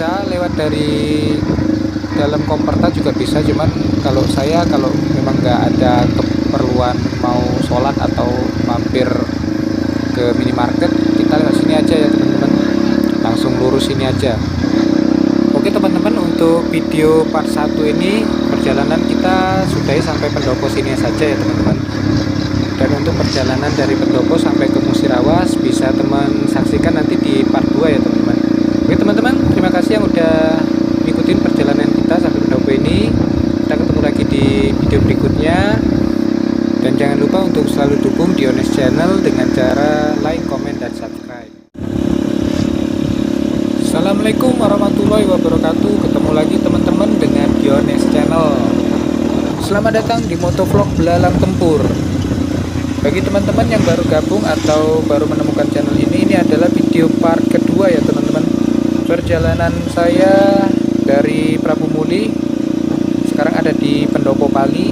bisa lewat dari dalam Komperta juga bisa, cuman kalau memang nggak ada keperluan mau sholat atau mampir ke minimarket, kita lewat sini aja ya teman-teman, langsung lurus sini aja. Oke teman-teman, untuk video part 1 ini perjalanan kita sudahi sampai pendopo sini saja ya teman-teman. Dan untuk perjalanan dari pendopo sampai ke Musirawas bisa teman saksikan nanti di part 2 ya teman-teman. Oke teman-teman, terima kasih yang udah ngikutin perjalanan kita sampai pendopo ini. Kita ketemu lagi di video berikutnya. Dan jangan lupa untuk selalu dukung Diones Channel dengan cara like, comment, dan subscribe. Assalamualaikum warahmatullahi wabarakatuh. Ketemu lagi teman-teman dengan Diones Channel. Selamat datang di motovlog Belalang Tempur. Bagi teman-teman yang baru gabung atau baru menemukan channel ini adalah video part kedua ya teman-teman. Perjalanan saya dari Prabu Muli, sekarang ada di Pendopo Pali,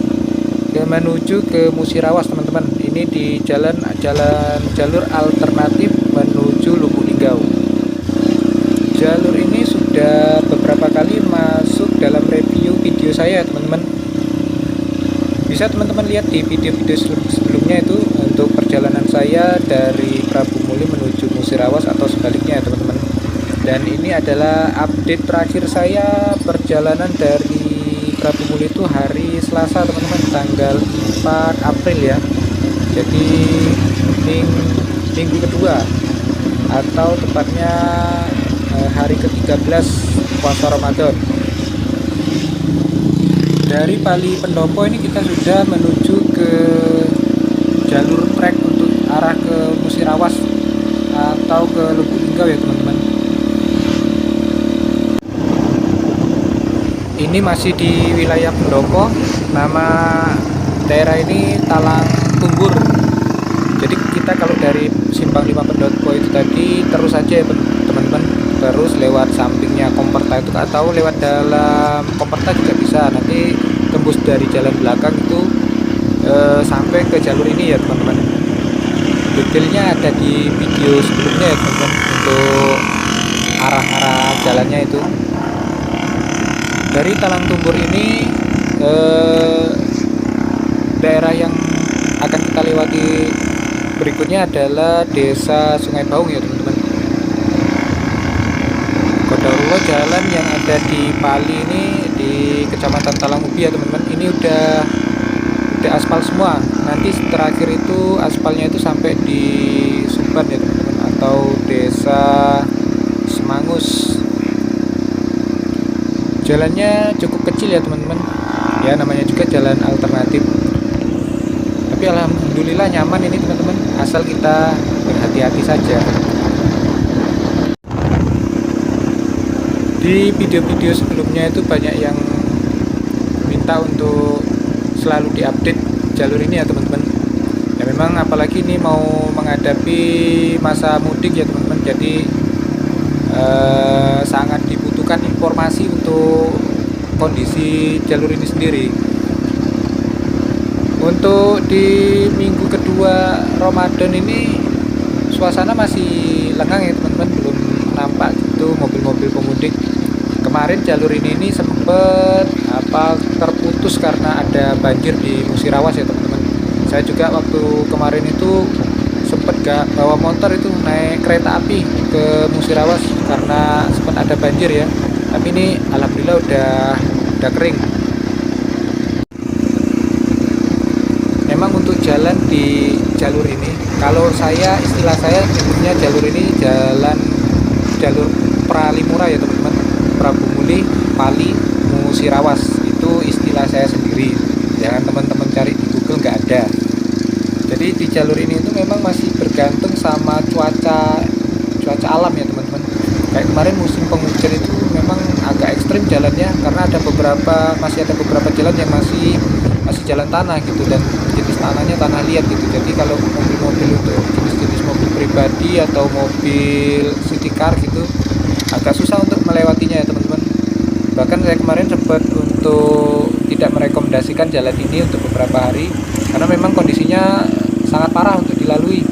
menuju ke Musirawas teman-teman. Ini di jalur alternatif menuju Lubuk Linggau. Jalur ini sudah beberapa kali masuk dalam review video saya teman-teman. Bisa teman-teman lihat di video-video sebelumnya itu untuk perjalanan saya dari Prabu Muli menuju Musirawas atau sebaliknya ya teman-teman. Dan ini adalah update terakhir saya perjalanan dari Prabu Muli itu hari Selasa teman-teman, tanggal 4 April ya. Jadi minggu kedua atau tepatnya hari ke-13 puasa Ramadan. Dari Pali Pendopo ini kita sudah menuju ke jalur trek untuk arah ke Musirawas atau ke Lubuk Linggau ya teman-teman. Ini masih di wilayah Pendopo. Nama daerah ini Talang Tumbur. Jadi kita kalau dari Simpang 5 Pendopo itu tadi terus aja ya teman-teman, terus lewat sampingnya Komperta itu atau lewat dalam Komperta juga bisa. Nanti tembus dari jalan belakang itu sampai ke jalur ini ya teman-teman. Detailnya ada di video sebelumnya ya teman-teman, untuk arah-arah jalannya itu. Dari Talang Tumbur ini daerah yang akan kita lewati berikutnya adalah Desa Sungai Baung ya teman-teman. Qadarullah, jalan yang ada di Pali ini di Kecamatan Talang Ubi ya teman-teman, ini udah aspal semua. Nanti terakhir itu aspalnya itu sampai di Sumban ya teman-teman, atau Desa Semangus. Jalannya cukup kecil ya teman-teman, ya namanya juga jalan alternatif, tapi alhamdulillah nyaman ini teman-teman, asal kita berhati-hati saja. Di video-video sebelumnya itu banyak yang minta untuk selalu diupdate jalur ini ya teman-teman. Ya memang apalagi ini mau menghadapi masa mudik ya teman-teman, jadi sangat dibutuhkan informasi untuk kondisi jalur ini sendiri. Untuk di minggu kedua Ramadan ini suasana masih lengang ya teman-teman, belum nampak gitu mobil-mobil pemudik. Kemarin jalur ini sempat terputus karena ada banjir di Musirawas ya teman-teman. Saya juga waktu kemarin itu sempat gak bawa motor, itu naik kereta api ke Musirawas karena sempat ada banjir ya. Tapi ini alhamdulillah udah kering. Memang untuk jalan di jalur ini, kalau istilah saya sebutnya jalur ini jalur Pralimura ya teman-teman. Prabu Muli, Pali, Musirawas, itu istilah saya sendiri. Jangan teman-teman cari di Google, nggak ada. Jadi di jalur ini itu memang masih bergantung sama cuaca alam ya teman-teman. Kayak kemarin musim penghujan itu memang agak ekstrim jalannya, karena masih ada beberapa jalan yang masih jalan tanah gitu, dan jenis tanahnya tanah liat gitu. Jadi kalau mobil-mobil untuk jenis-jenis mobil pribadi atau mobil city car gitu agak susah untuk melewatinya ya teman-teman. Bahkan saya kemarin sempat untuk tidak merekomendasikan jalan ini untuk beberapa hari karena memang kondisinya sangat parah untuk dilalui.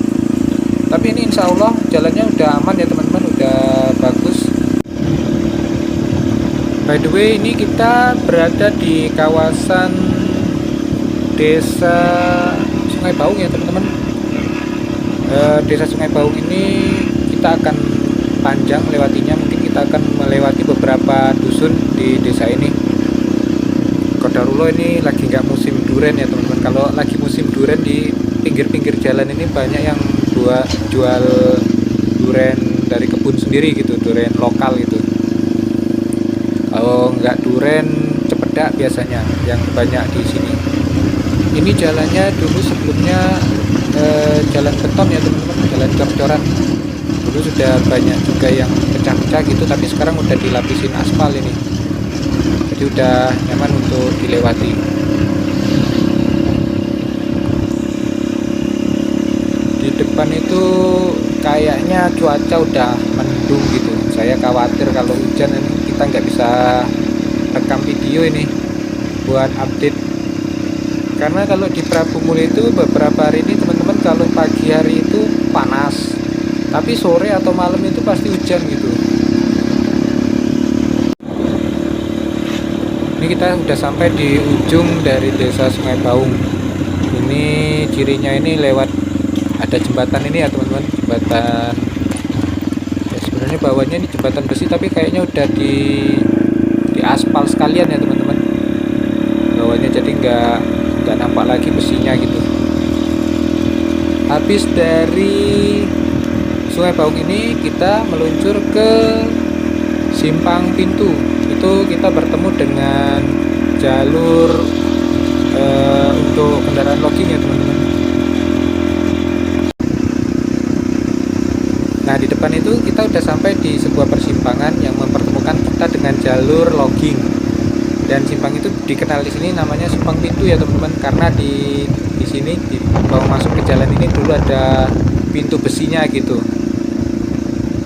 Tapi ini insya Allah jalannya udah aman ya teman-teman, udah bagus. By the way, ini kita berada di kawasan Desa Sungai Baung ya teman-teman. Desa Sungai Baung ini kita akan panjang lewatinya, mungkin kita akan melewati beberapa dusun di desa ini. Kodarullah ini lagi nggak musim duren ya teman-teman. Kalau lagi musim duren di pinggir-pinggir jalan ini banyak yang jual duren dari kebun sendiri gitu, duren lokal gitu. Kalau nggak duren cepedak biasanya yang banyak di sini. Ini jalannya dulu sebelumnya jalan beton ya teman-teman, jalan cor-coran. Dulu sudah banyak juga yang pecah-pecah gitu, tapi sekarang udah dilapisin aspal ini, jadi udah nyaman untuk dilewati. Di depan itu kayaknya cuaca udah mendung gitu, saya khawatir kalau hujan ini kita nggak bisa rekam video ini buat update. Karena kalau di Prabu Muli itu beberapa hari ini teman-teman, kalau pagi hari itu panas, tapi sore atau malam itu pasti hujan gitu. Ini kita udah sampai di ujung dari desa Sungai Baung. Ini cirinya ini lewat ada jembatan ini ya teman-teman, jembatan ya, sebenarnya bawahnya ini jembatan besi tapi kayaknya udah di aspal sekalian ya teman-teman bawahnya, jadi nggak nampak lagi besinya gitu. Habis dari Sungai Baung ini kita meluncur ke Simpang Pintu. Itu kita bertemu dengan jalur untuk kendaraan logging ya teman-teman. Nah di depan itu kita udah sampai di sebuah persimpangan yang mempertemukan kita dengan jalur logging. Dan simpang itu dikenal di sini namanya Simpang Pintu ya teman-teman, karena di sini di bawah masuk ke jalan ini dulu ada pintu besinya gitu.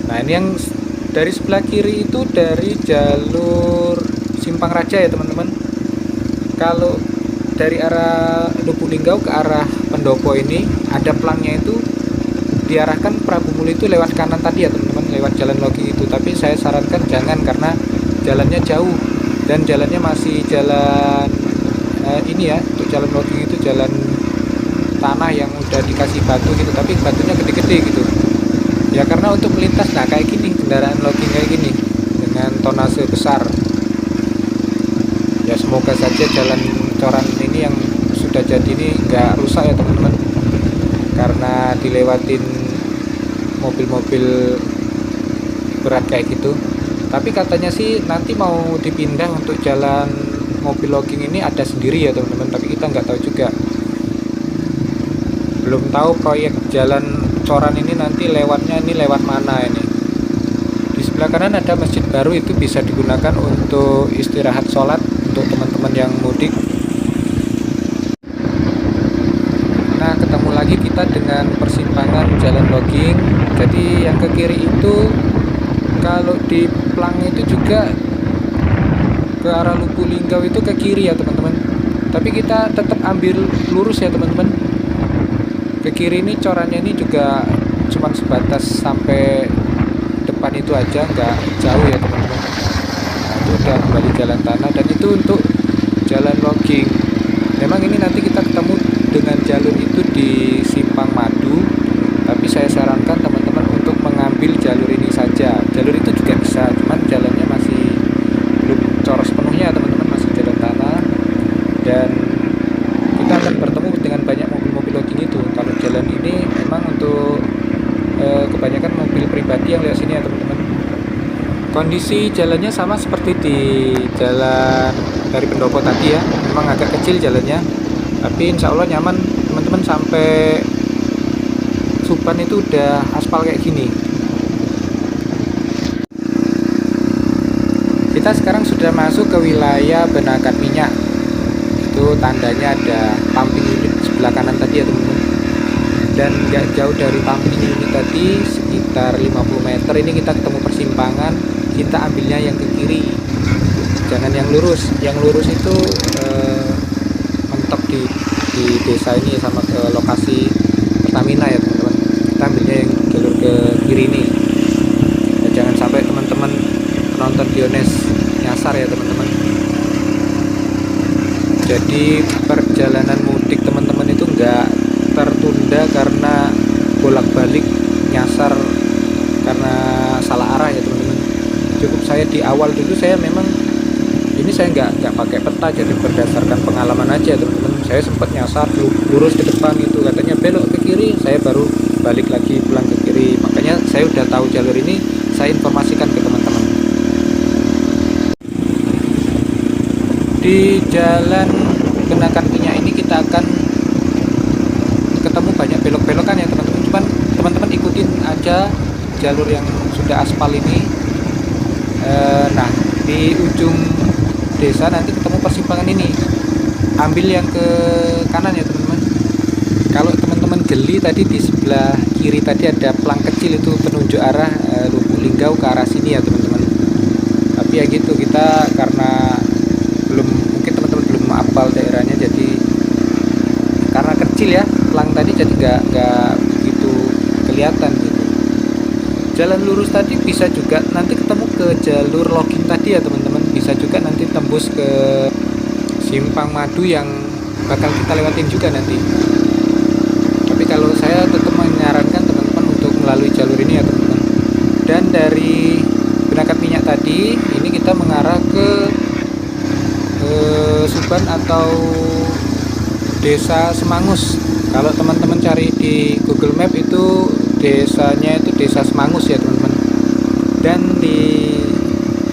Nah ini yang dari sebelah kiri itu dari jalur Simpang Raja ya teman-teman. Kalau dari arah Lubuk Linggau ke arah Pendopo ini ada pelangnya itu diarahkan Prabu Muli itu lewat kanan tadi ya teman-teman, lewat jalan logging itu. Tapi saya sarankan jangan, karena jalannya jauh dan jalannya masih jalan ini ya, untuk jalan logging itu jalan tanah yang udah dikasih batu gitu, tapi batunya gede-gede gitu ya, karena untuk melintas nah kayak gini, kendaraan logging kayak gini dengan tonase besar ya. Semoga saja jalan coran ini yang sudah jadi ini nggak rusak ya teman-teman, karena dilewatin mobil-mobil berat kayak gitu. Tapi katanya sih nanti mau dipindah untuk jalan mobil logging ini ada sendiri ya teman-teman, tapi kita nggak tahu juga, belum tahu proyek jalan coran ini nanti lewatnya ini lewat mana ini. Di sebelah kanan ada masjid baru, itu bisa digunakan untuk istirahat sholat untuk teman-teman yang mudik. Nah ketemu lagi kita dengan persimpangan jalan logging. Jadi yang ke kiri itu kalau di plang itu juga ke arah Lubuk Linggau itu ke kiri ya teman-teman, tapi kita tetap ambil lurus ya teman-teman. Ke kiri ini corannya ini juga cuma sebatas sampai depan itu aja, nggak jauh ya teman-teman. Nah, itu udah kembali jalan tanah, dan itu untuk jalan logging. Memang ini nanti kita ketemu dengan jalur itu di Simpang Madu, tapi saya sarankan teman-teman untuk mengambil jalur ini saja. Jalur itu juga bisa, cuman jalannya masih belum coros penuhnya teman-teman, masih jalan tanah, dan kita akan bertemu dengan banyak mobil-mobil logging itu. Kalau jalan ini memang untuk kebanyakan mobil pribadi yang lewat sini ya teman-teman. Kondisi jalannya sama seperti di jalan dari Pendopo tadi ya, memang agak kecil jalannya, tapi insya Allah nyaman teman-teman. Sampai Suban itu udah aspal kayak gini. Kita sekarang sudah masuk ke wilayah Benakan Minyak. Itu tandanya ada pumping unit sebelah kanan tadi ya teman-teman. Dan nggak jauh dari pumping unit tadi, sekitar 50 meter ini kita ketemu persimpangan. Kita ambilnya yang ke kiri, jangan yang lurus. Yang lurus itu mentok di desa ini sama ke lokasi Pertamina ya teman-teman. Kita ambilnya yang jalur ke kiri ini. Dan jangan sampai teman-teman penonton Diones nyasar Makassar ya teman-teman. Jadi perjalanan mudik teman-teman itu nggak tertunda karena bolak-balik nyasar karena salah arah ya teman-teman. Cukup saya di awal dulu saya memang ini saya nggak pakai peta, jadi berdasarkan pengalaman aja teman-teman. Saya sempat nyasar lurus ke depan itu katanya belok ke kiri, saya baru balik lagi pulang ke kiri. Makanya saya udah tahu jalur ini, saya informasikan ke teman-teman. Di jalan Kenakan Minyak ini kita akan ketemu banyak belok-belokan ya teman-teman. Cuman teman-teman ikutin aja jalur yang sudah aspal ini. Nah, di ujung desa nanti ketemu persimpangan ini. Ambil yang ke kanan ya teman-teman. Kalau teman-teman geli tadi di sebelah kiri tadi ada plang kecil itu penunjuk arah Lubuk Linggau ke arah sini ya teman-teman. Tapi ya gitu, kita karena mungkin teman-teman belum hafal daerahnya, jadi karena kecil ya plang tadi, jadi nggak begitu kelihatan gitu. Jalan lurus tadi bisa juga nanti ketemu ke jalur logging tadi ya teman-teman. Bisa juga nanti tembus ke Simpang Madu yang bakal kita lewatin juga nanti. Tapi kalau saya tetap menyarankan teman-teman untuk melalui jalur ini ya teman-teman. Dan dari Kenakan Minyak tadi ini kita mengarah ke Suban atau Desa Semangus. Kalau teman-teman cari di Google Map itu desanya itu Desa Semangus ya teman-teman. Dan di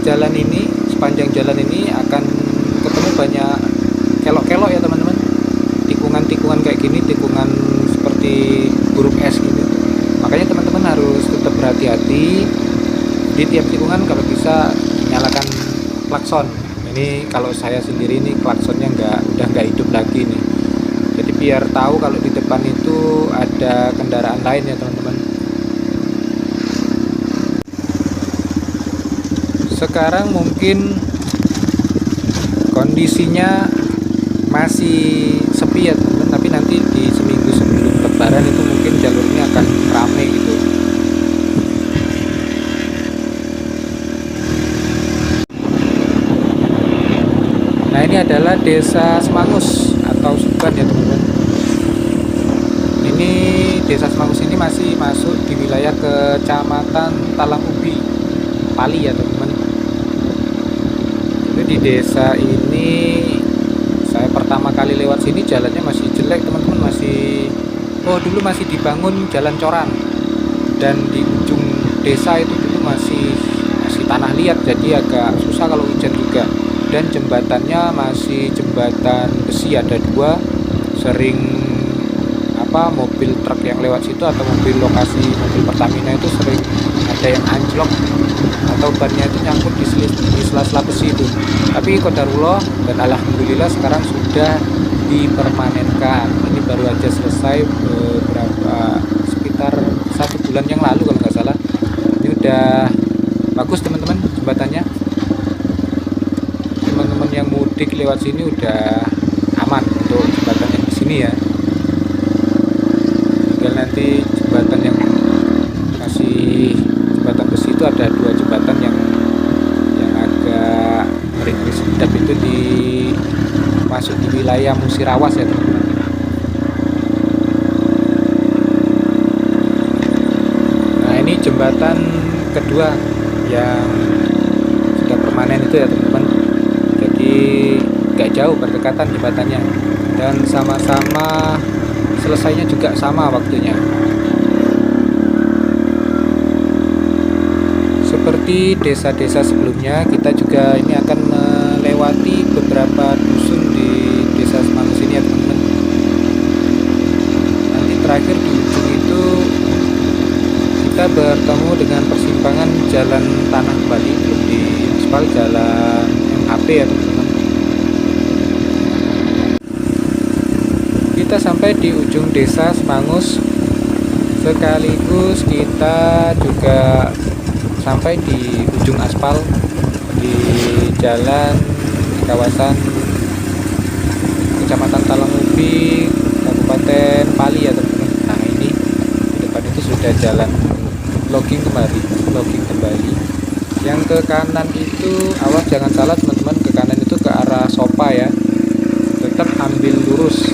jalan ini, sepanjang jalan ini akan ketemu banyak kelok-kelok ya teman-teman. Tikungan-tikungan kayak gini, tikungan seperti huruf S gitu. Makanya teman-teman harus tetap berhati-hati di tiap tikungan. Kalau bisa nyalakan klakson. Ini kalau saya sendiri ini klaksonnya udah nggak hidup lagi nih. Jadi biar tahu kalau di depan itu ada kendaraan lain ya teman-teman. Sekarang mungkin kondisinya masih sepi ya teman-teman, tapi nanti di seminggu sebelum Lebaran itu mungkin jalurnya akan ramai gitu. Nah, ini adalah Desa Semangus atau Suban ya teman-teman. Ini Desa Semangus ini masih masuk di wilayah Kecamatan Talang Ubi, Pali ya teman-teman. Jadi di desa ini saya pertama kali lewat sini jalannya masih jelek teman-teman, dulu masih dibangun jalan coran. Dan di ujung desa itu dulu masih tanah liat, jadi agak susah kalau hujan juga. Dan jembatannya masih jembatan besi, ada dua. Sering mobil truk yang lewat situ atau mobil lokasi mobil Pertamina itu sering ada yang anjlok atau bannya itu nyangkut di sela-sela besi itu. Tapi qadarullah dan alhamdulillah sekarang sudah dipermanenkan. Ini baru aja selesai sekitar 1 bulan yang lalu kalau nggak salah. Ini udah bagus teman-teman jembatannya. Teman-teman yang mudik lewat sini udah aman untuk jembatan yang di sini ya. Tinggal nanti jembatan yang masih jembatan besi itu ada 2 jembatan yang agak ring-ring sedap itu masuk di wilayah Musirawas ya teman-teman. Nah, ini jembatan kedua yang sudah permanen itu ya teman-teman. Jadi gak jauh berdekatan jembatannya dan sama-sama selesainya juga sama waktunya. Seperti desa-desa sebelumnya, kita juga ini akan melewati beberapa dusun di Desa Semangus ini ya teman-teman. Nanti terakhir di ujung itu kita bertemu dengan persimpangan jalan tanah Bali, belum di aspal, jalan MHP ya teman-teman. Kita sampai di ujung Desa Semangus, sekaligus kita juga sampai di ujung aspal di jalan kawasan Kecamatan Talang Ubi, Kabupaten Pali ya teman-teman. Nah, ini di depan itu sudah jalan logging kembali. Yang ke kanan itu awas jangan salah teman-teman, ke kanan itu ke arah sopa ya, tetap ambil lurus.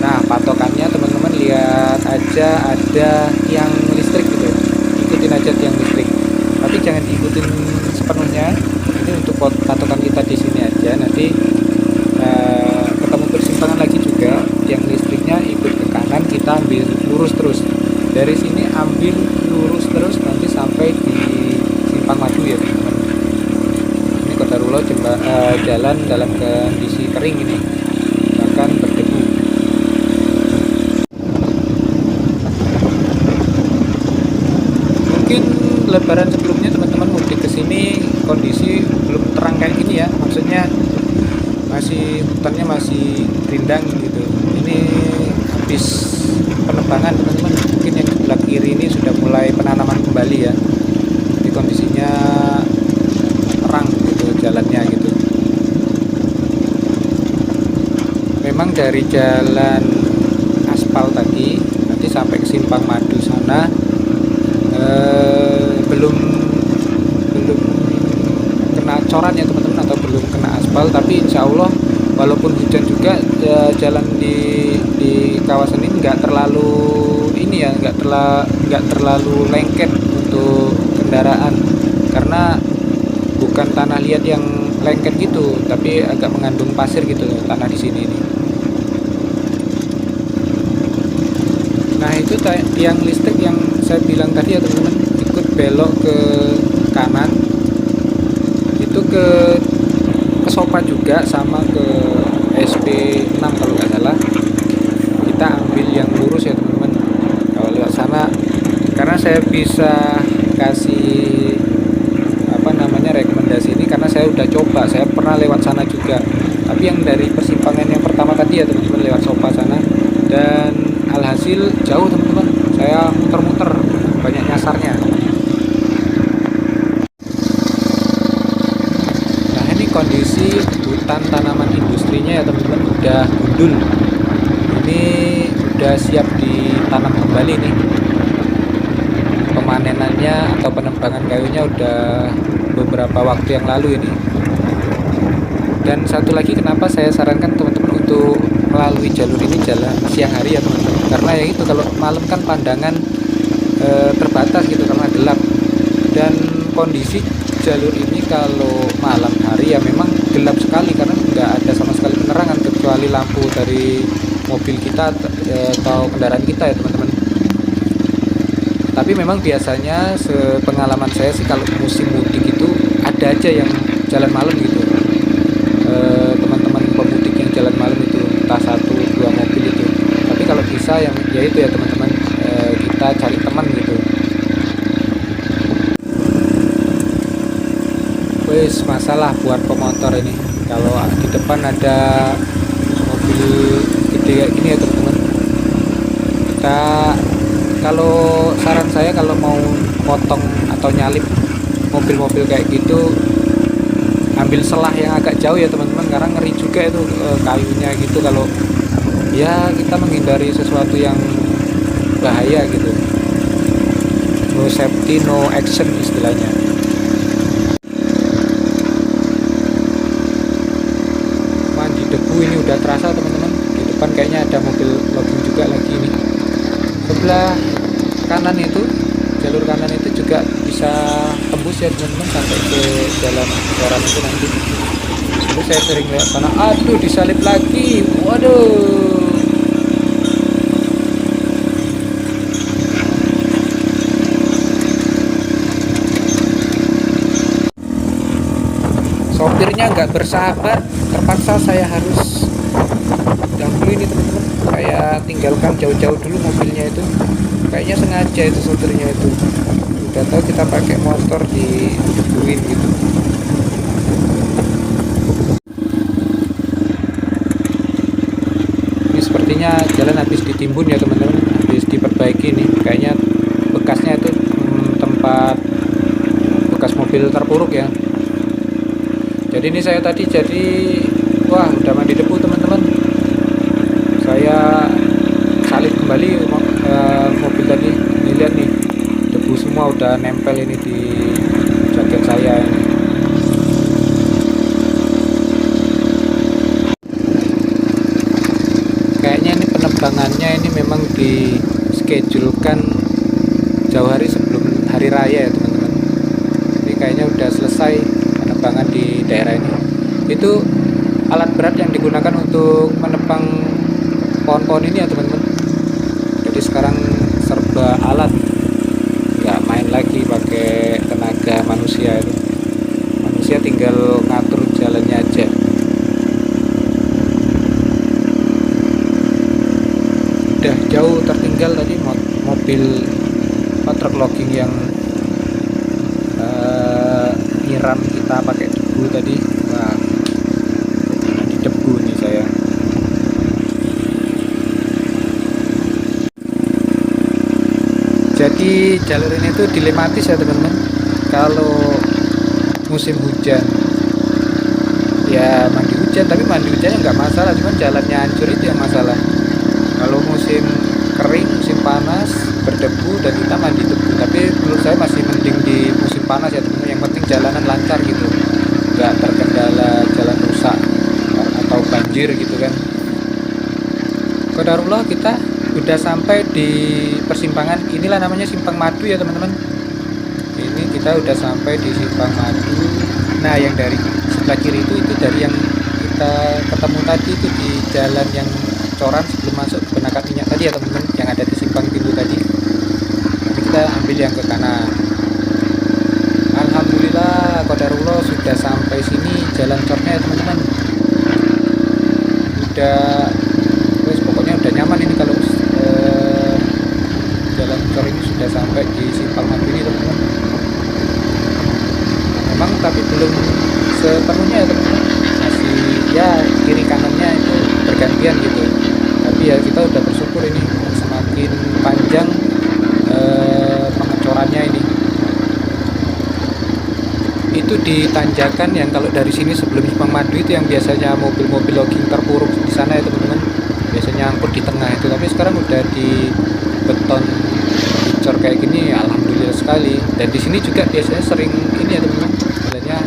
Nah patokannya teman-teman lihat aja ada tiang listrik gitu ya, ikutin aja tiang listrik, tapi jangan diikutin sepenuhnya. Ini untuk patokan kita di sini aja, nanti ketemu persimpangan lagi juga tiang listriknya, ikut ke kanan, kita ambil lurus terus dari sini, ambil lurus terus nanti sampai di simpang madu ya teman-teman. Ini Kotarullah jalan dalam kondisi kering ini, bahkan berdebu. Mungkin lebaran sebelumnya teman-teman mudik ke sini kondisi belum terang kayak gini ya, maksudnya masih hutannya masih rindang gitu. Ini habis penebangan teman-teman, mungkin yang sebelah kiri ini sudah mulai penanaman kembali ya, jadi kondisinya terang gitu jalannya gitu. Memang dari jalan aspal tadi nanti sampai ke simpang madu sana belum kena coran ya teman-teman, atau belum kena aspal, tapi insya Allah walaupun hujan juga jalan di kawasan ini nggak terlalu ini ya, nggak terlalu lengket untuk kendaraan, karena bukan tanah liat yang lengket gitu, tapi agak mengandung pasir gitu tanah di sini ini. Nah itu tiang listrik yang saya bilang tadi ya teman-teman, ikut belok ke kanan itu ke Sopa juga, sama ke SP6 kalau nggak salah. Kita ambil yang lurus ya teman-teman kalau lewat sana, karena saya bisa kasih apa namanya rekomendasi ini karena saya udah coba, saya pernah lewat sana juga, tapi yang dari persimpangan yang pertama tadi ya teman-teman, lewat Sopa sana, dan alhasil jauh teman-teman, saya muter-muter, banyak nyasarnya. Nah ini kondisi hutan tanaman industrinya ya teman-teman, udah gundul, ini udah siap ditanam kembali nih. Pemanenannya atau penebangan kayunya udah beberapa waktu yang lalu ini. Dan satu lagi kenapa saya sarankan teman-teman untuk melalui jalur ini jalan siang hari ya teman-teman, karena ya itu kalau malam kan pandangan terbatas gitu karena gelap, dan kondisi jalur ini kalau malam hari ya memang gelap sekali karena nggak ada sama sekali penerangan kecuali lampu dari mobil kita atau kendaraan kita ya teman-teman. Tapi memang biasanya sepengalaman saya sih kalau musim mudik itu ada aja yang jalan malam gitu, teman-teman pemudik yang jalan malam itu entah 1-2 mobil itu. Tapi kalau bisa yang ya itu ya teman-teman, kita cari teman gitu. Wes masalah buat pemotor ini kalau di depan ada mobil gede kayak gini ya teman-teman, kita kalau saran saya kalau mau potong atau nyalip mobil-mobil kayak gitu, ambil selah yang agak jauh ya teman-teman, karena ngeri juga itu kayunya gitu, kalau ya kita menghindari sesuatu yang bahaya gitu. No safety no action istilahnya. Mandi debu ini udah terasa teman-teman, di depan kayaknya ada mobil logging juga lagi ini. Sebelah kanan itu, jalur kanan itu juga bisa tembus ya teman-teman sampai ke jalan Koran itu nanti. Dulu saya sering lihat sana, aduh disalip lagi, waduh. Sopirnya nggak bersahabat, terpaksa saya harus dahulu ini teman-teman, saya tinggalkan jauh-jauh dulu mobilnya itu, kayaknya sengaja itu sopirnya itu, udah tahu kita pakai motor didebuin gitu. Ini sepertinya jalan habis ditimbun ya teman-teman, habis diperbaiki nih, kayaknya bekasnya itu tempat bekas mobil terpuruk ya. Jadi ini saya tadi wah udah mandi debu teman-teman, saya salib kembali mobil tadi, dilihat nih debu semua semua udah nempel ini di jaket saya ini. Kayaknya ini penerbangannya ini memang di schedulekan jauh hari sebelum hari raya ya teman-teman. Ini kayaknya udah selesai penerbangan di daerah ini. Itu alat berat yang digunakan untuk menebang pohon-pohon ini ya teman-teman. Jadi sekarang serba alat, nggak main lagi pakai tenaga manusia itu. Manusia tinggal ngatur jalannya aja. Udah jauh tertinggal tadi mobil truk logging yang nyiram kita pakai debu tadi. Wah, di debu nih saya. Jadi jalur ini tuh dilematis ya teman-teman. Kalau musim hujan ya mandi hujan, tapi mandi hujannya nggak masalah, cuman jalannya hancur itu yang masalah. Kalau musim kering, musim panas, berdebu dan kita mandi debu, tapi menurut saya masih mending di musim panas ya teman-teman. Yang penting jalanan lancar gitu, nggak terkendala jalan rusak atau banjir gitu kan. Qadarullah kita udah sampai di persimpangan, inilah namanya Simpang Madu ya teman-teman. Ini kita udah sampai di Simpang Madu. Nah yang dari sebelah kiri itu dari yang kita ketemu tadi itu di jalan yang coran sebelum masuk ke Penakat Minyak tadi ya teman-teman, yang ada di simpang pintu tadi. Jadi kita ambil yang ke kanan. Alhamdulillah qadarullah sudah sampai sini jalan cornya ya teman-teman. Udah pokoknya udah nyaman ini kalau jalan cor ini sudah sampai di Simpang Madu ini teman-teman. Memang tapi belum sepenuhnya ya teman-teman, masih ya kiri kanannya itu bergantian gitu. Tapi ya kita udah bersyukur ini semakin panjang pengecorannya ini. Itu di tanjakan yang kalau dari sini sebelum Simpang Madu itu yang biasanya mobil-mobil logging terpuruk di sana ya teman-teman, biasanya angkut di tengah itu. Tapi sekarang udah di beton dicor kayak gini, alhamdulillah sekali. Dan di sini juga biasanya sering ini ya teman-teman, jalannya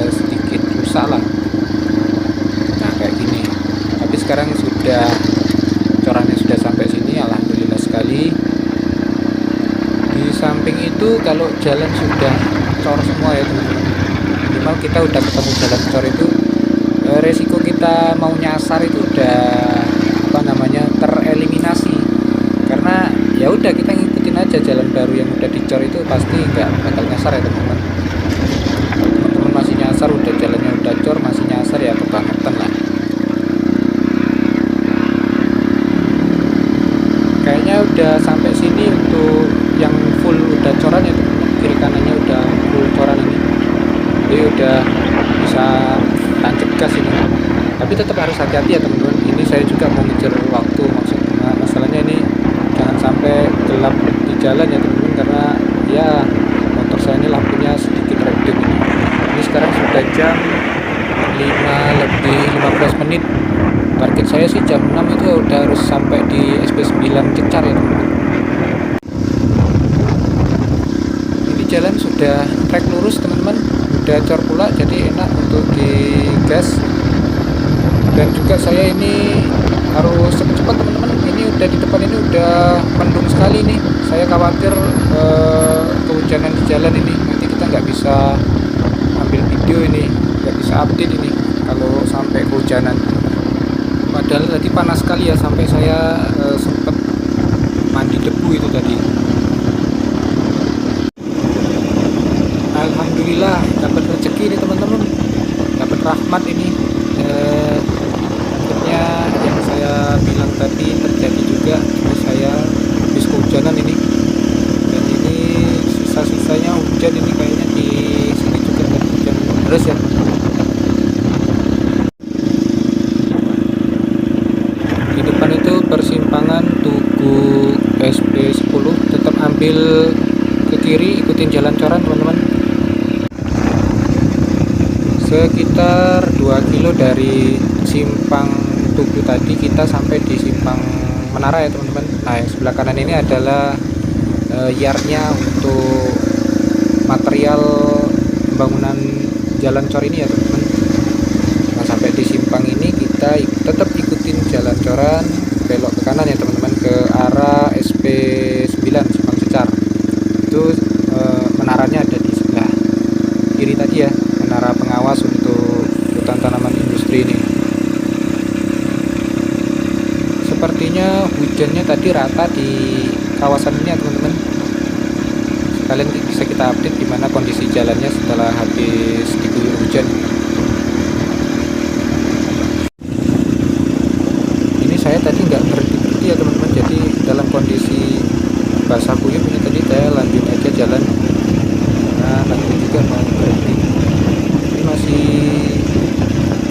sedikit rusak lah. Nah kayak gini. Tapi sekarang sudah corannya sudah sampai sini, alhamdulillah sekali. Di samping itu kalau jalan sudah cor semua ya teman-teman, minimal kita udah ketemu jalan cor itu, resiko kita mau nyasar itu udah tereliminasi. Karena ya udah kita ngikutin aja jalan baru yang udah dicor itu, pasti nggak bakal nyasar ya teman-teman. Teman-teman masih nyasar, udah jalannya udah cor masih nyasar ya kebangetan lah. Kayaknya udah sampai sini untuk yang full udah coran ya teman-teman. Kiri kanannya udah full coran ini, jadi udah bisa tancap gas ini. Tapi tetap harus hati-hati ya teman-teman. Ini saya juga mau ngejar waktu, masalahnya ini jangan sampai gelap di jalan ya teman-teman, karena ya motor saya ini lampunya sedikit redup ini. Ini sekarang sudah jam 5:15. Target saya sih jam 6 itu udah harus sampai di SP9 Cecar ya teman-teman. Ini jalan sudah trek lurus teman-teman, udah cor pula, jadi enak untuk digas. Dan juga saya ini harus cepat-cepat teman-teman, ini udah di depan ini udah mendung sekali nih. Saya khawatir kehujanan di jalan ini, nanti kita nggak bisa ambil video ini, nggak bisa update ini kalau sampai kehujanan. Padahal tadi panas sekali ya, sampai saya sempat mandi debu itu tadi. Alhamdulillah dapat rezeki nih teman-teman, dapat rahmat ini. Akhirnya yang saya bilang tadi terjadi juga, ini saya habis kehujanan ini. Dan ini sisa-sisanya hujan ini, kayaknya di sini juga ada hujan deras ya. Di depan itu persimpangan Tugu SP10, tetap ambil ke kiri, ikutin jalan coran teman-teman. Sekitar 2 kilo dari simpang Tugu tadi kita sampai di simpang Menara ya teman-teman. Nah yang sebelah kanan ini adalah yardnya untuk material pembangunan jalan cor ini ya teman-teman. Nah, sampai di simpang ini kita tetap ikutin jalan coran, belok ke kanan ya teman-teman, ke arah SP9 Simpang Cecar. Itu menaranya ada di sebelah kiri tadi ya, menara pengawas untuk hutan tanaman industri ini. Sepertinya hujannya tadi rata di kawasan ini ya teman-teman. Kalian bisa kita update gimana kondisi jalannya setelah habis diguyur hujan. Ini saya tadi nggak berhenti ya teman-teman, jadi dalam kondisi basah kuyup ini tadi saya lanjut aja jalan. Nah, nanti juga mau berhenti. Ini masih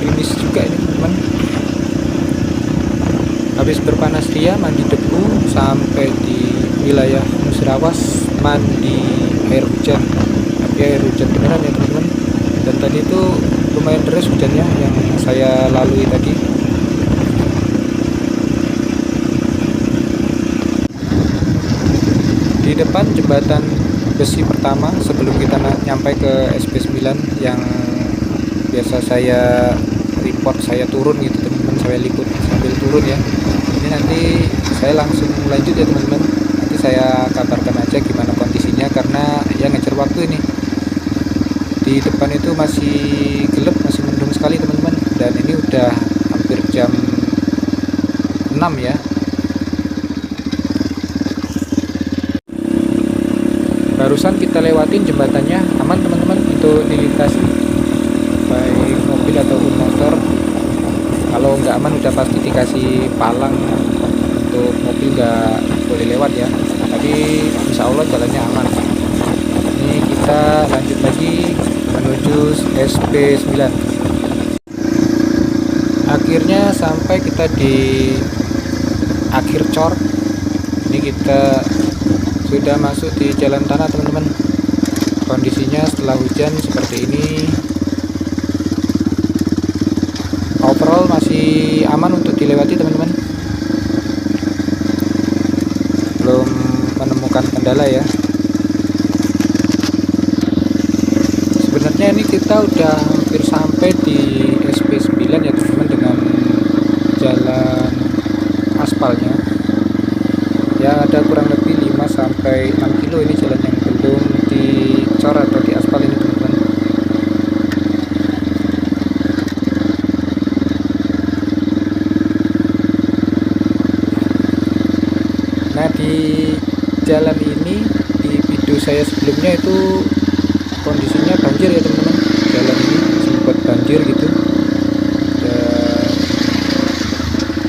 gerimis juga ini teman-teman. Habis berpanas ria, mandi debu, sampai di wilayah Musirawas, mandi air hujan. Tapi air hujan beneran ya teman-teman. Dan tadi itu lumayan deras hujannya yang saya lalui tadi. Di depan jembatan besi pertama sebelum kita nyampe ke SP9 yang biasa saya report, saya turun gitu teman-teman, saya lipat sambil turun ya. Ini nanti saya langsung lanjut ya teman-teman, nanti saya kabarkan aja gimana kondisinya karena ya ngejar waktu ini. Di depan itu masih gelap, masih mendung sekali teman-teman, dan ini udah hampir jam 6 ya. Barusan kita lewatin jembatannya, aman teman-teman untuk dilintasi baik mobil ataupun motor. Kalau nggak aman udah pasti dikasih palang, untuk mobil nggak boleh lewat ya, tapi insya Allah jalannya aman. Ini kita lanjut lagi menuju SP9. Akhirnya sampai kita di akhir cor. Ini kita sudah masuk di jalan tanah teman-teman. Kondisinya setelah hujan seperti ini. Overall masih aman untuk dilewati teman-teman. Belum menemukan kendala ya. Sebenarnya ini kita udah hampir sampai di SP9 ya teman-teman, dengan jalan aspalnya. Ya ada kurang lebih 5 sampai 6 kilo ini jalan yang belum dicor atau diaspal ini teman-teman. Nah, di jalan ini, di video saya sebelumnya itu kondisinya banjir ya teman-teman. Jalan ini sempat banjir gitu, dan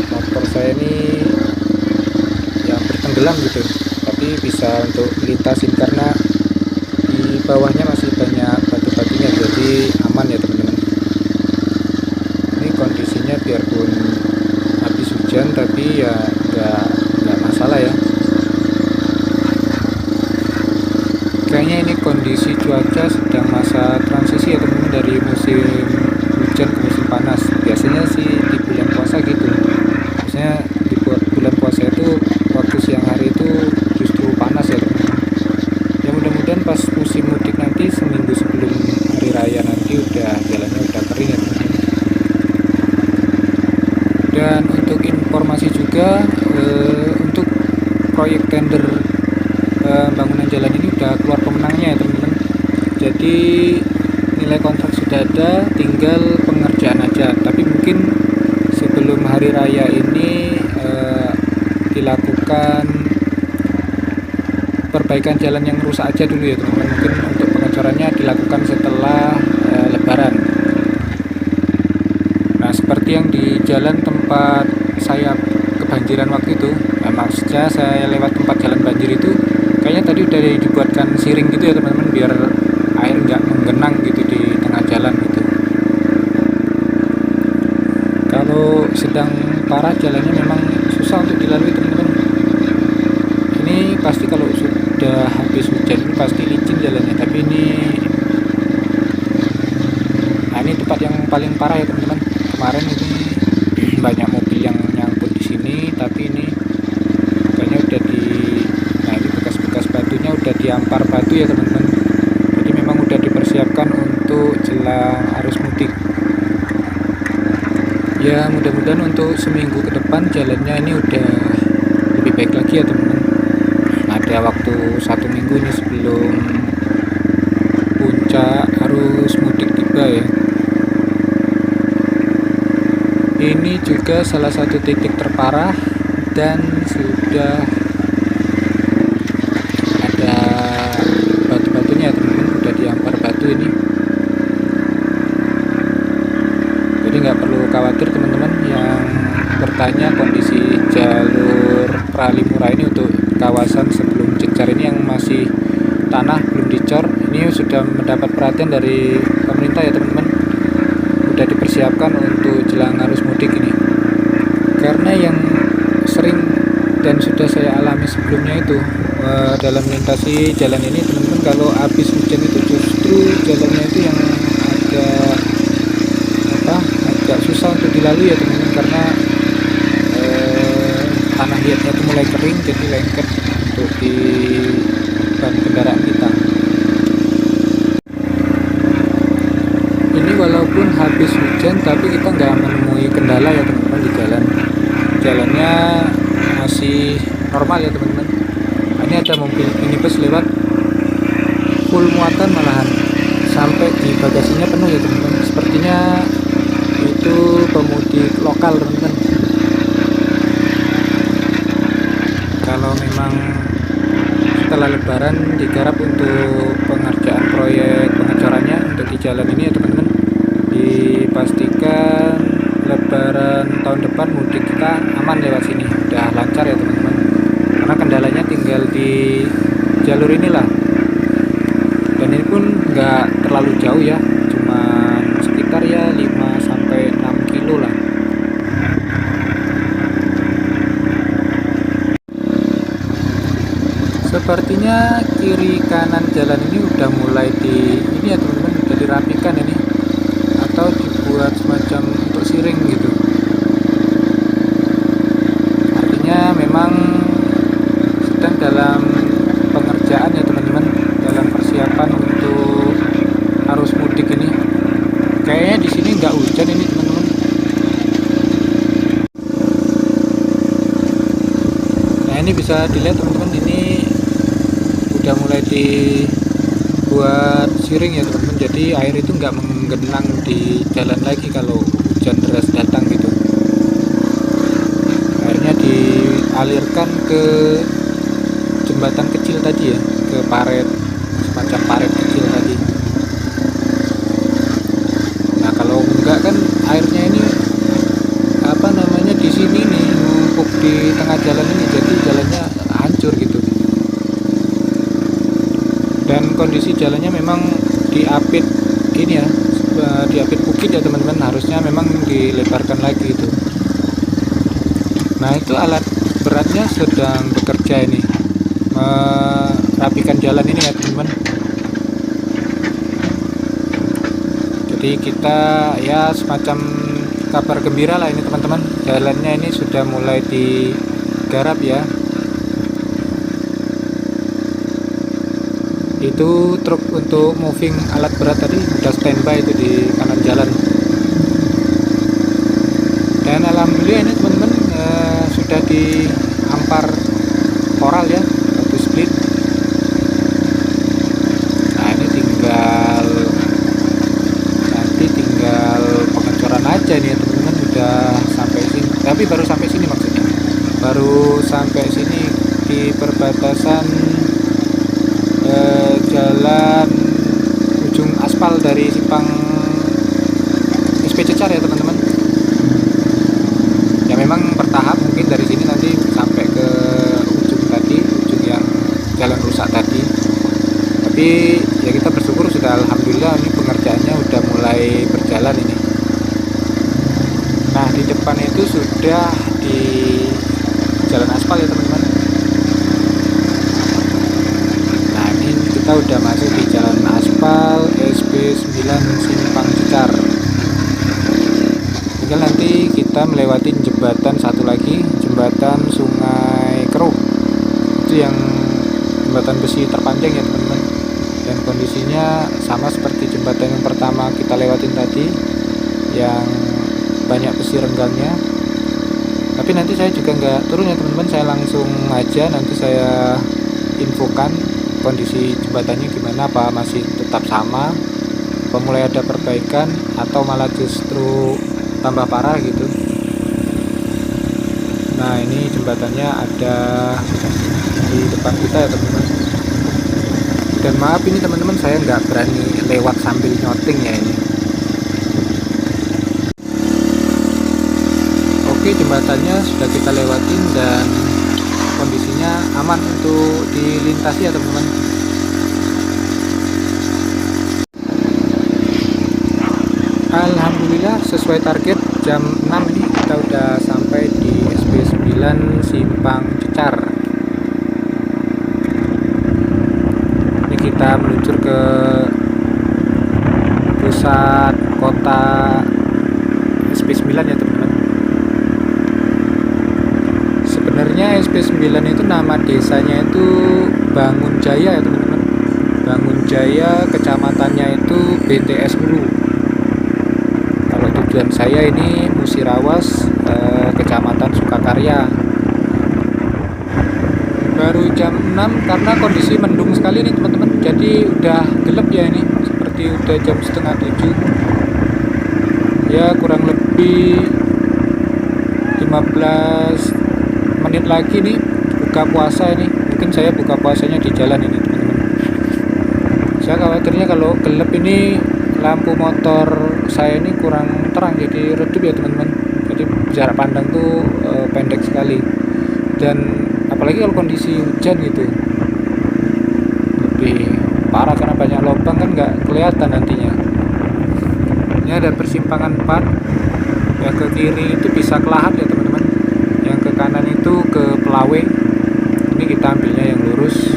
motor saya ini yang bertenggelam gitu, tapi bisa untuk lintasin karena di bawahnya masih banyak batu-batunya, jadi aman ya teman-teman. Ini kondisinya biarpun habis hujan tapi ya nggak masalah ya. Kayaknya ini kondisi cuaca sedang masa transisi ya teman-teman, dari musim hujan ke musim panas. Biasanya sih di bulan puasa gitu. Biasanya di bulan puasa itu waktu siang hari itu justru panas ya teman-teman. Ya mudah-mudahan pas musim mudik nanti seminggu sebelum hari raya nanti udah jalannya udah kering ya teman-teman. Dan untuk informasi juga untuk proyek tender bangunan jalan ini udah keluar pemenangnya ya teman-teman. Jadi nilai kontrak sudah ada, tinggal pengerjaan aja. Tapi mungkin sebelum hari raya ini dilakukan perbaikan jalan yang rusak aja dulu ya teman-teman. Mungkin untuk pengecorannya dilakukan setelah Lebaran. Nah, seperti yang di jalan tempat saya kebanjiran waktu itu, maksudnya saya lewat tempat jalan banjir itu, kayaknya tadi udah dibuatkan siring gitu ya teman-teman, biar air nggak menggenang gitu di tengah jalan gitu. Kalau sedang parah jalannya memang susah untuk dilalui teman-teman. Ini pasti kalau sudah habis hujan ini pasti licin jalannya, tapi ini tempat yang paling parah ya teman-teman. Kemarin ini banyak mobil yang nyangkut di sini, tapi ini kayaknya udah di, nah ini bekas-bekas batu diampar batu ya teman-teman. Jadi memang udah dipersiapkan untuk jelang arus mudik. Ya mudah-mudahan untuk seminggu ke depan jalannya ini udah lebih baik lagi ya teman-teman. Ada waktu 1 minggu ini sebelum puncak arus mudik tiba ya. Ini juga salah satu titik terparah dan sudah ada batu-batunya teman-teman, udah diampar batu ini. Jadi nggak perlu khawatir teman-teman yang bertanya kondisi jalur Pralimura ini untuk kawasan sebelum Jejar ini yang masih tanah belum dicor, ini sudah mendapat perhatian dari pemerintah ya teman-teman. Udah dipersiapkan untuk jelang arus mudik ini. Karena yang sering dan sudah saya alami sebelumnya itu dalam melintasi jalan ini teman-teman, kalau habis hujan itu justru jalannya itu yang agak susah untuk dilalui ya teman-teman, karena tanah liatnya itu mulai kering, jadi lengket untuk di ban kendaraan kita. Ini walaupun habis hujan tapi kita nggak menemui kendala ya teman-teman di jalan. Jalannya masih normal ya teman-teman. Ini ada mobil minibus lewat full muatan, malahan sampai di bagasinya penuh ya teman-teman. Sepertinya itu pemudik lokal teman-teman. Kalau memang setelah lebaran digarap untuk pengerjaan proyek pengecorannya untuk di jalan ini ya teman-teman, dipastikan lebaran tahun depan mudik kita aman lewat sini, udah lancar ya teman-teman. Karena kendalanya tinggal di jalur inilah, dan ini pun nggak terlalu jauh ya, cuma sekitar ya 5-6 kilo lah. Sepertinya kiri kanan jalan ini udah mulai ini ya teman-teman, udah dirapikan ini atau dibuat semacam untuk siring gitu. Artinya memang sedang dalam pengerjaan ya teman-teman, dalam persiapan untuk arus mudik ini. Kayaknya di sini nggak hujan ini teman-teman. Nah ini bisa dilihat teman-teman, ini udah mulai dibuat siring ya teman-teman, jadi air itu nggak menggenang di jalan lagi kalau hujan deras datang gitu. Airnya dialirkan ke jembatan kecil tadi ya, ke paret, semacam paret kecil tadi. Nah kalau enggak kan airnya ini di sini nih numpuk di tengah jalan ini, jadi jalannya hancur gitu. Dan kondisi jalannya memang diapit ini ya, diapit bukit ya teman-teman, harusnya memang dilebarkan lagi itu. Nah itu alat beratnya sedang bekerja ini, merapikan jalan ini ya teman-teman. Jadi kita ya semacam kabar gembira lah ini teman-teman, jalannya ini sudah mulai digarap ya. Itu truk untuk moving alat berat tadi udah standby itu di kanan jalan. Dan alhamdulillah ini teman-teman sudah diampar koral ya, batu split. Nah ini tinggal pengecoran aja nih ya teman-teman, udah sampai sini. Tapi baru sampai sini maksudnya, baru sampai sini di perbatasan jalan ujung aspal dari simpang SP Cecar ya teman-teman. Ya memang bertahap, mungkin dari sini nanti sampai ke ujung tadi, ujung yang jalan rusak tadi. Tapi ya kita bersyukur sudah alhamdulillah ini pengerjaannya udah mulai berjalan ini. Nah di depan itu sudah di jalan aspal ya teman-teman. Kita udah masuk di jalan aspal SP9 Simpang Cecar. Tinggal nanti kita melewati jembatan satu lagi, jembatan Sungai Keruk. Itu yang jembatan besi terpanjang ya teman-teman, dan kondisinya sama seperti jembatan yang pertama kita lewatin tadi yang banyak besi renggangnya. Tapi nanti saya juga nggak turun ya teman-teman, saya langsung aja nanti saya infokan kondisi jembatannya gimana, apa masih tetap sama, apa mulai ada perbaikan atau malah justru tambah parah gitu. Nah ini jembatannya ada di depan kita ya teman-teman. Dan maaf ini teman-teman, saya nggak berani lewat sambil nyoting ya ini. Oke, jembatannya sudah kita lewatin dan kondisinya aman untuk dilintasi ya teman-teman. Alhamdulillah sesuai target jam 6 ini kita udah sampai di SP9 Simpang Cecar. Ini kita meluncur ke pusat kota SP9 ya teman-teman. Sebenarnya SP9 itu nama desanya itu Bangun Jaya ya teman-teman. Bangun Jaya, kecamatannya itu BTS Hulu. Kalau tujuan saya ini Musirawas, Kecamatan Sukakarya. Baru jam 6 karena kondisi mendung sekali nih teman-teman. Jadi udah gelap ya ini, seperti udah jam setengah 7. Ya kurang lebih 15 menit lagi nih buka puasa ini. Mungkin saya buka puasanya di jalan ini teman-teman. Saya khawatirnya kalau gelap ini lampu motor saya ini kurang terang, jadi redup ya teman-teman. Jadi jarak pandang tuh pendek sekali, dan apalagi kalau kondisi hujan gitu lebih parah karena banyak lubang kan nggak kelihatan nantinya. Ini ada persimpangan 4 yang ke kiri itu bisa ke Lahat ya teman-teman, yang ke kanan itu ke Pelawe. Ini kita ambilnya yang lurus.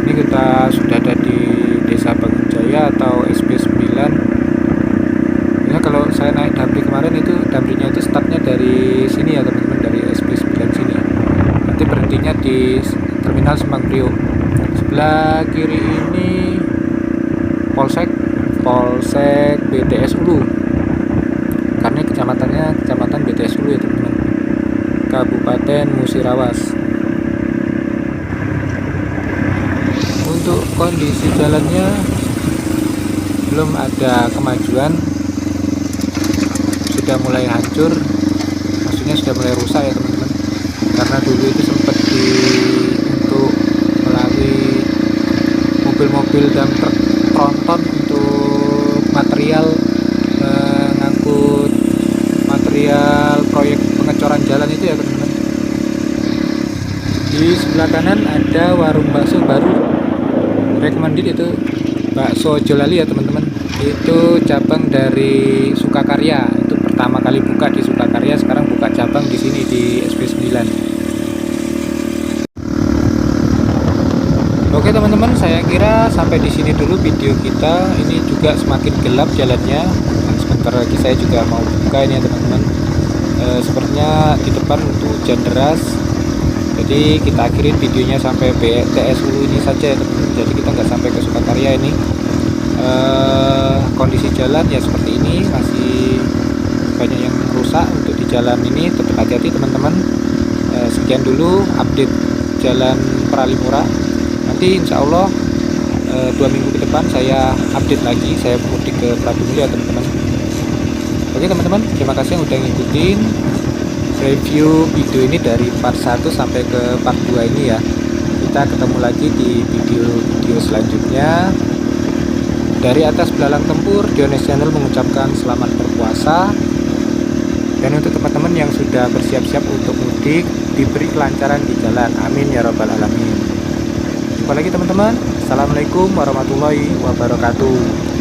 Ini kita sudah ada di Desa Bangun Jaya atau SP9. Ya kalau saya naik damri kemarin itu damrinya itu startnya dari sini ya teman-teman, dari SP9 sini. Nanti berhentinya di Terminal Simpang Priok. Sebelah kiri ini Polsek BTS Hulu. Karena kecamatannya Kecamatan BTS Hulu ya teman-teman. Kabupaten Musirawas. Untuk kondisi jalannya belum ada kemajuan, sudah mulai hancur, maksudnya sudah mulai rusak ya teman-teman. Karena dulu itu sempat untuk melalui mobil-mobil dan truk tronton untuk material, ngangkut material proyek pengecoran jalan itu ya teman-teman. Di sebelah kanan ada warung bakso baru, recommended itu bakso Jolali ya teman-teman. Itu cabang dari Sukakarya, itu pertama kali buka di Sukakarya, sekarang buka cabang di sini di SP9. Oke teman-teman, saya kira sampai di sini dulu video kita. Ini juga semakin gelap jalannya. Dan sebentar lagi saya juga mau buka ini ya teman-teman. Sepertinya di depan untuk hujan deras. Jadi kita akhirin videonya sampai BTS Hulu ini saja ya teman-teman. Jadi kita nggak sampai ke Sukakarya ini. Kondisi jalan ya seperti ini, masih banyak yang rusak. Untuk di jalan ini tetap hati-hati teman-teman. Sekian dulu update jalan Pralimura. Nanti insya Allah 2 minggu ke depan saya update lagi, saya mudik ke Prabu Mulya teman-teman. Oke teman-teman, terima kasih yang udah ngikutin review video ini dari part 1 sampai ke part 2 ini ya. Kita ketemu lagi di video selanjutnya. Dari atas Belalang Tempur, Diones Channel mengucapkan selamat berpuasa. Dan untuk teman-teman yang sudah bersiap-siap untuk mudik, diberi kelancaran di jalan. Amin ya rabbal alamin. Jumpa lagi teman-teman. Assalamualaikum warahmatullahi wabarakatuh.